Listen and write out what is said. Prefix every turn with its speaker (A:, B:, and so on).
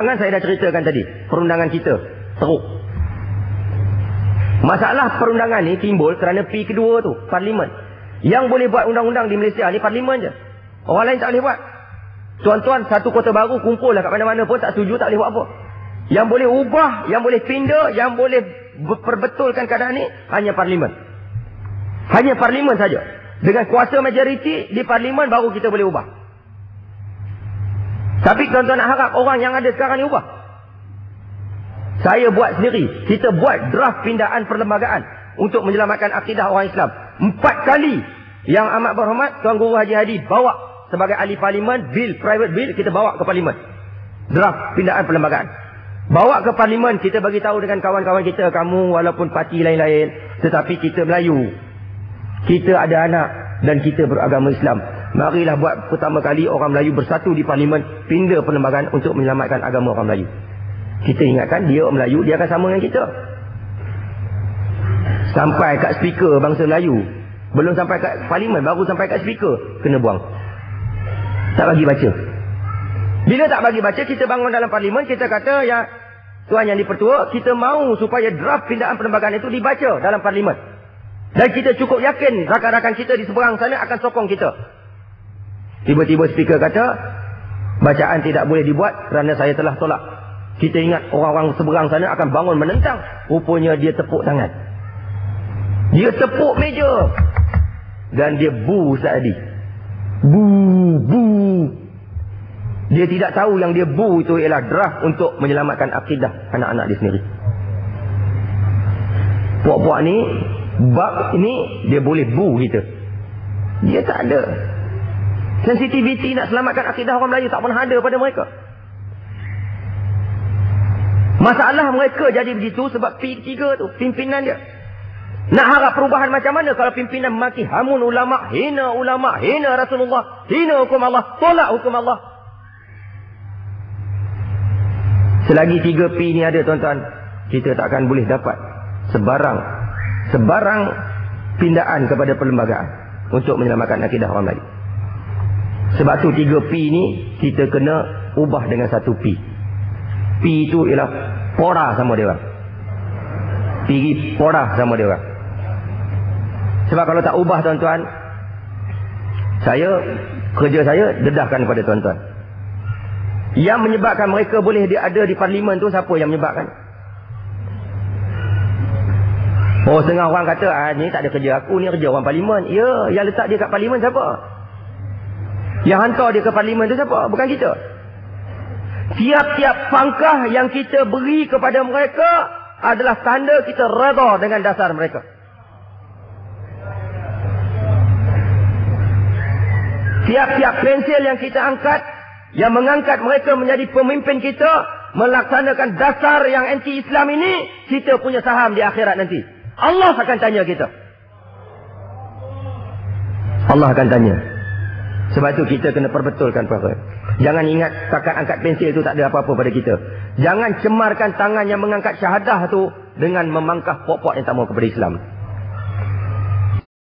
A: Jangan saya dah ceritakan tadi, perundangan kita teruk. Masalah perundangan ni timbul kerana P kedua tu, Parlimen. Yang boleh buat undang-undang di Malaysia ni Parlimen je. Orang lain tak boleh buat. Tuan-tuan satu kota baru kumpul lah kat mana-mana pun tak setuju, tak boleh buat apa. Yang boleh ubah, yang boleh pindah, yang boleh perbetulkan keadaan ni hanya Parlimen. Hanya Parlimen saja. Dengan kuasa majoriti di Parlimen baru kita boleh ubah. Tapi tuan-tuan nak harap orang yang ada sekarang ni ubah. Saya buat sendiri. Kita buat draft pindaan perlembagaan untuk menyelamatkan akidah orang Islam. 4 kali yang amat berhormat Tuan Guru Haji Hadi bawa sebagai ahli Parlimen, bil, private bill, kita bawa ke Parlimen. Draft pindaan perlembagaan. Bawa ke Parlimen, kita bagi tahu dengan kawan-kawan kita, kamu walaupun parti lain-lain, tetapi kita Melayu. Kita ada anak dan kita beragama Islam. Marilah buat pertama kali orang Melayu bersatu di Parlimen, pindah perlembagaan untuk menyelamatkan agama orang Melayu. Kita ingatkan dia orang Melayu, dia akan sama dengan kita. Sampai kat speaker bangsa Melayu, belum sampai kat Parlimen, baru sampai kat speaker, kena buang. Tak bagi baca. Bila tak bagi baca, kita bangun dalam Parlimen, kita kata, ya Tuan Yang Dipertua, kita mahu supaya draft pindaan perlembagaan itu dibaca dalam Parlimen. Dan kita cukup yakin rakan-rakan kita di seberang sana akan sokong kita. Tiba-tiba speaker kata, bacaan tidak boleh dibuat kerana saya telah tolak. Kita ingat orang-orang seberang sana akan bangun menentang. Rupanya dia tepuk tangan. Dia tepuk meja. Dan dia bu Ustaz Hadi. Bu. Dia tidak tahu yang dia bu itu ialah draft untuk menyelamatkan akidah anak-anak dia sendiri. Puak-puak ni, bab ini dia boleh bu kita. Dia tak ada sensitiviti nak selamatkan akidah orang Melayu, tak pernah ada pada mereka. Masalah mereka jadi begitu sebab P3 tu, pimpinan dia. Nak harap perubahan macam mana kalau pimpinan maki hamun ulama, hina Rasulullah, hina hukum Allah, tolak hukum Allah. Selagi 3P ni ada tuan-tuan, kita tak akan boleh dapat sebarang pindaan kepada perlembagaan untuk menyelamatkan akidah orang Melayu. Sebab tu 3P ni kita kena ubah dengan 1P. P itu ialah pora sama dia orang. Pergi pora sama dia orang. Sebab kalau tak ubah tuan-tuan, kerja saya dedahkan kepada tuan-tuan. Yang menyebabkan mereka boleh ada di Parlimen tu, siapa yang menyebabkan? Oh, setengah orang kata, ni tak ada kerja aku, ni kerja orang Parlimen. Ya, yang letak dia kat Parlimen siapa? Yang hantar dia ke Parlimen tu siapa? Bukan kita. Tiap-tiap pangkah yang kita beri kepada mereka adalah tanda kita redha dengan dasar mereka. Tiap-tiap pensil yang kita angkat, yang mengangkat mereka menjadi pemimpin kita, melaksanakan dasar yang anti-Islam ini, kita punya saham di akhirat nanti. Allah akan tanya kita. Allah akan tanya. Sebab itu kita kena perbetulkan perkara. Jangan ingat takat angkat pensil itu tak ada apa-apa pada kita. Jangan cemarkan tangan yang mengangkat syahadah tu dengan memangkah pokok yang tak mau kepada Islam.